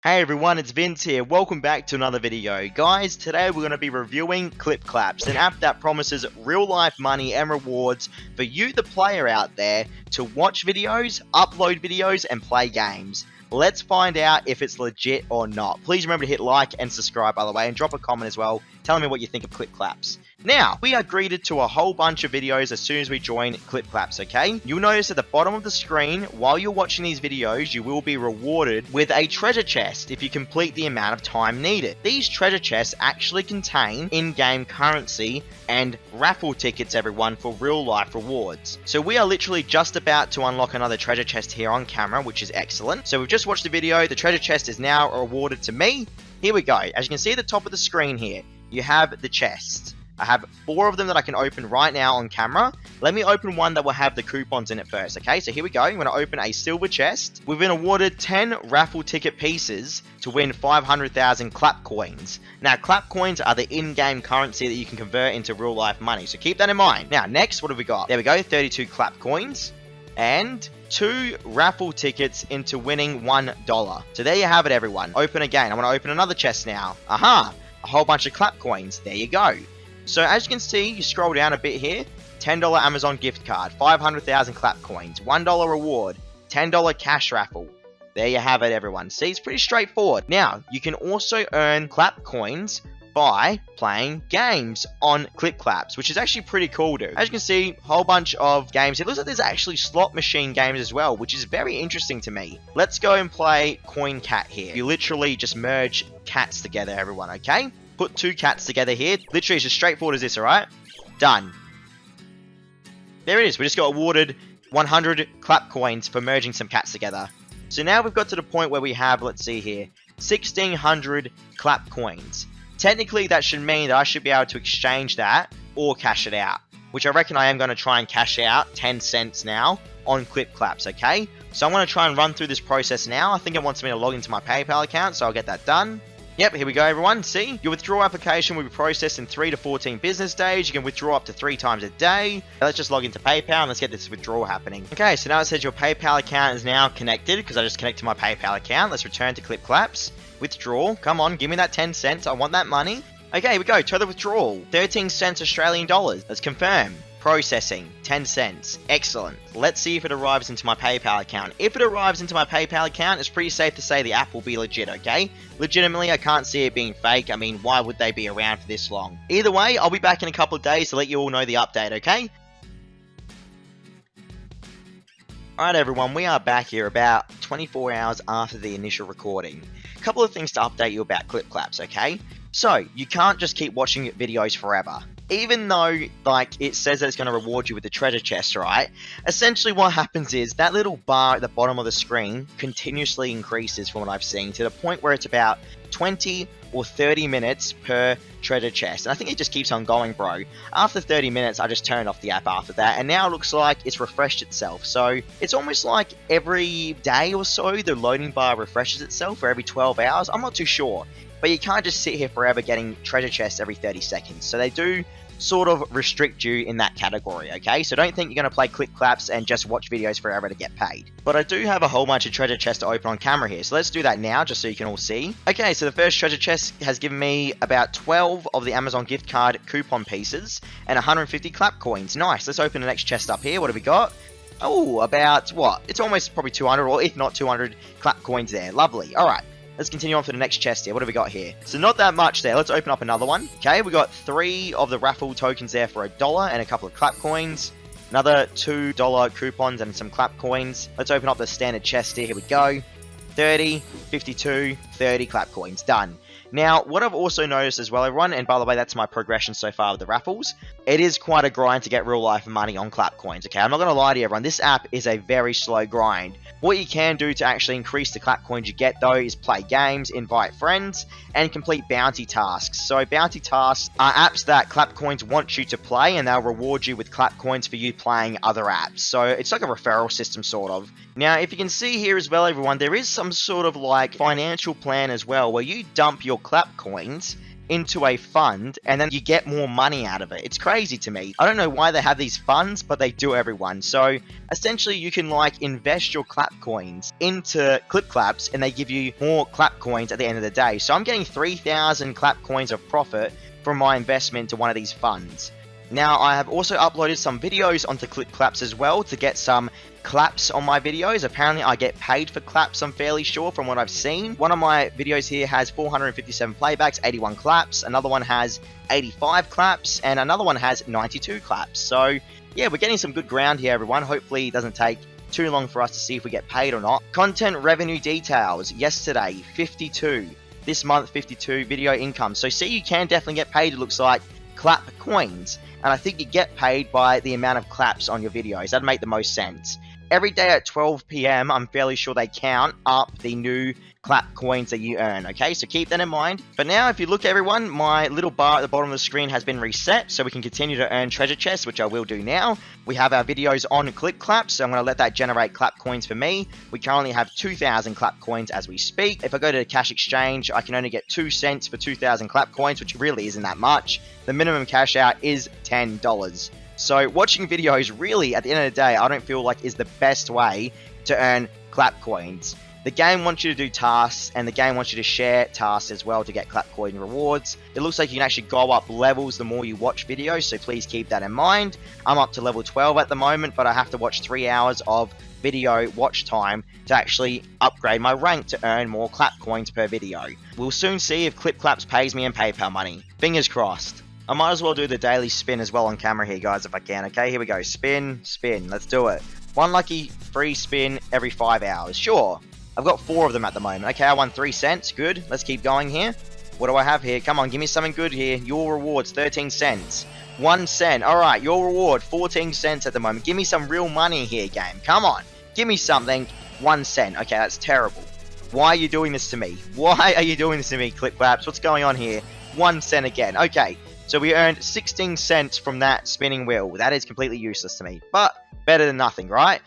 Hey everyone, it's Vince here. Welcome back to another video. Guys, today we're going to be reviewing ClipClaps, an app that promises real-life money and rewards for you, the player out there, to watch videos, upload videos, and play games. Let's find out if it's legit or not. Please remember to hit like and subscribe, by the way, and drop a comment as well, telling me what you think of ClipClaps. Now, we are greeted to a whole bunch of videos as soon as we join ClipClaps, okay? You'll notice at the bottom of the screen, while you're watching these videos, you will be rewarded with a treasure chest if you complete the amount of time needed. These treasure chests actually contain in-game currency and raffle tickets, everyone, for real-life rewards. So we are literally just about to unlock another treasure chest here on camera, which is excellent. So we've just watched the video. The treasure chest is now awarded to me. Here we go. As you can see at the top of the screen here, you have the chest. I have 4 of them that I can open right now on camera. Let me open one that will have the coupons in it first, okay? So here we go. I'm going to open a silver chest. We've been awarded 10 raffle ticket pieces to win 500,000 clap coins. Now, clap coins are the in-game currency that you can convert into real-life money, so keep that in mind. Now, next, what have we got? There we go, 32 clap coins and 2 raffle tickets into winning $1. So there you have it, everyone. Open again. I'm going to open another chest now. Aha! A whole bunch of clap coins. There you go. So as you can see, you scroll down a bit here, $10 Amazon gift card, 500,000 clap coins, $1 reward, $10 cash raffle. There you have it, everyone. See, it's pretty straightforward. Now, you can also earn clap coins by playing games on ClipClaps, which is actually pretty cool, dude. As you can see, a whole bunch of games. It looks like there's actually slot machine games as well, which is very interesting to me. Let's go and play Coin Cat here. You literally just merge cats together, everyone, okay? Put 2 cats together here. Literally, it's as straightforward as this, alright? Done. There it is. We just got awarded 100 clap coins for merging some cats together. So now we've got to the point where we have, let's see here, 1,600 clap coins. Technically, that should mean that I should be able to exchange that or cash it out, which I reckon I am going to try and cash out 10 cents now on ClipClaps, okay? So I'm going to try and run through this process now. I think it wants me to log into my PayPal account, so I'll get that done. Yep, here we go, everyone. See, your withdrawal application will be processed in 3 to 14 business days. You can withdraw up to 3 times a day. Let's just log into PayPal and let's get this withdrawal happening. Okay, so now it says your PayPal account is now connected because I just connected my PayPal account. Let's return to ClipClaps. Withdrawal. Come on, give me that 10 cents. I want that money. Okay, here we go. Total withdrawal. 13 cents Australian dollars. Let's confirm. Processing, 10 cents. Excellent. Let's see if it arrives into my PayPal account. If it arrives into my PayPal account, it's pretty safe to say the app will be legit, okay? Legitimately, I can't see it being fake. I mean, why would they be around for this long? Either way, I'll be back in a couple of days to let you all know the update, okay? Alright everyone, we are back here about 24 hours after the initial recording. A couple of things to update you about ClipClaps, okay? So, you can't just keep watching videos forever. Even though, like, it says that it's going to reward you with the treasure chest, right? Essentially what happens is that little bar at the bottom of the screen continuously increases from what I've seen to the point where it's about 20 or 30 minutes per treasure chest. And I think it just keeps on going, bro. After 30 minutes, I just turned off the app after that. And now it looks like it's refreshed itself. So it's almost like every day or so, the loading bar refreshes itself, or every 12 hours. I'm not too sure. But you can't just sit here forever getting treasure chests every 30 seconds. So they do sort of restrict you in that category, okay? So don't think you're going to play ClipClaps and just watch videos forever to get paid. But I do have a whole bunch of treasure chests to open on camera here. So let's do that now, just so you can all see. Okay, so the first treasure chest has given me about 12 of the Amazon gift card coupon pieces and 150 clap coins. Nice. Let's open the next chest up here. What have we got? Oh, about what? It's almost probably 200, or if not 200 clap coins there. Lovely. All right. Let's continue on for the next chest here. What have we got here? So not that much there. Let's open up another one. Okay, we got 3 of the raffle tokens there for $1 and a couple of clap coins. Another $2 coupons and some clap coins. Let's open up the standard chest here. Here we go. 30, 52, 30 clap coins. Done. Now, what I've also noticed as well, everyone, and by the way, that's my progression so far with the raffles, it is quite a grind to get real life money on clap coins, okay? I'm not going to lie to you, everyone. This app is a very slow grind. What you can do to actually increase the clap coins you get, though, is play games, invite friends, and complete bounty tasks. So bounty tasks are apps that clap coins want you to play, and they'll reward you with clap coins for you playing other apps. So it's like a referral system, sort of. Now, if you can see here as well, everyone, there is some sort of like financial plan as well, where you dump your clap coins into a fund and then you get more money out of it. It's crazy to me. I don't know why they have these funds, but they do, everyone. So essentially you can like invest your clap coins into clip claps and they give you more clap coins at the end of the day. So I'm getting 3,000 clap coins of profit from my investment to one of these funds. Now, I have also uploaded some videos onto Clip Claps as well to get some claps on my videos. Apparently, I get paid for claps, I'm fairly sure, from what I've seen. One of my videos here has 457 playbacks, 81 claps. Another one has 85 claps, and another one has 92 claps. So, yeah, we're getting some good ground here, everyone. Hopefully, it doesn't take too long for us to see if we get paid or not. Content revenue details. Yesterday, 52. This month, 52 video income. So, see, you can definitely get paid, it looks like, clap coins. And I think you get paid by the amount of claps on your videos. That'd make the most sense. Every day at 12 PM, I'm fairly sure they count up the new clap coins that you earn, okay? So keep that in mind. But now, if you look, everyone, my little bar at the bottom of the screen has been reset, so we can continue to earn treasure chests, which I will do now. We have our videos on Clip Claps, so I'm going to let that generate clap coins for me. We currently have 2,000 clap coins as we speak. If I go to the cash exchange, I can only get 2 cents for 2,000 clap coins, which really isn't that much. The minimum cash out is $10. So watching videos, really, at the end of the day, I don't feel like is the best way to earn clap coins. The game wants you to do tasks, and the game wants you to share tasks as well to get clap coin rewards. It looks like you can actually go up levels the more you watch videos, so please keep that in mind. I'm up to level 12 at the moment, but I have to watch 3 hours of video watch time to actually upgrade my rank to earn more clap coins per video. We'll soon see if Clip Claps pays me in PayPal money. Fingers crossed. I might as well do the daily spin as well on camera here, guys, if I can. Okay, here we go. Spin, spin. Let's do it. One lucky free spin every 5 hours. Sure. I've got 4 of them at the moment. Okay, I won 3 cents. Good. Let's keep going here. What do I have here? Come on, give me something good here. Your rewards, 13 cents. 1 cent. All right, your reward, 14 cents at the moment. Give me some real money here, game. Come on. Give me something. 1 cent. Okay, that's terrible. Why are you doing this to me? Why are you doing this to me, Clip Claps? What's going on here? 1 cent again. Okay. So we earned 16 cents from that spinning wheel. That is completely useless to me, but better than nothing, right?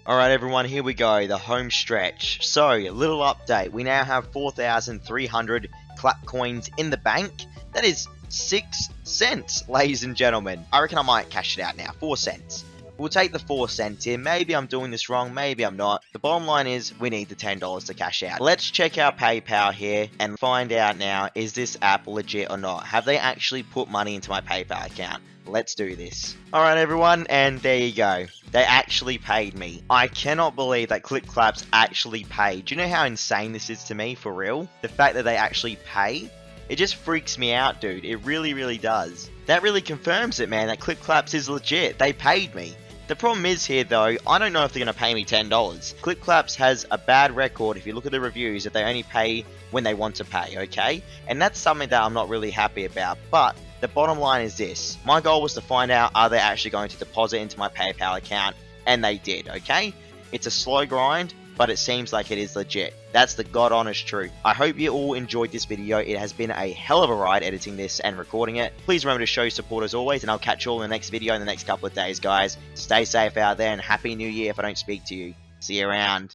Alright everyone, here we go, the home stretch. So, a little update. We now have 4,300 clap coins in the bank. That is 6 cents, ladies and gentlemen. I reckon I might cash it out now, 4 cents. We'll take the 4 cents here. Maybe I'm doing this wrong, maybe I'm not. The bottom line is we need the $10 to cash out. Let's check our PayPal here and find out now, is this app legit or not? Have they actually put money into my PayPal account? Let's do this. Alright everyone, and there you go. They actually paid me. I cannot believe that Clip Claps actually paid. Do you know how insane this is to me, for real? The fact that they actually pay? It just freaks me out, dude. It really, really does. That really confirms it, man, that Clip Claps is legit. They paid me. The problem is here, though, I don't know if they're going to pay me $10. Clip Claps has a bad record, if you look at the reviews, that they only pay when they want to pay, okay? And that's something that I'm not really happy about, but the bottom line is this. My goal was to find out, are they actually going to deposit into my PayPal account? And they did, okay? It's a slow grind, but it seems like it is legit. That's the God honest truth. I hope you all enjoyed this video. It has been a hell of a ride editing this and recording it. Please remember to show support as always, and I'll catch you all in the next video in the next couple of days, guys. Stay safe out there, and Happy New Year if I don't speak to you. See you around.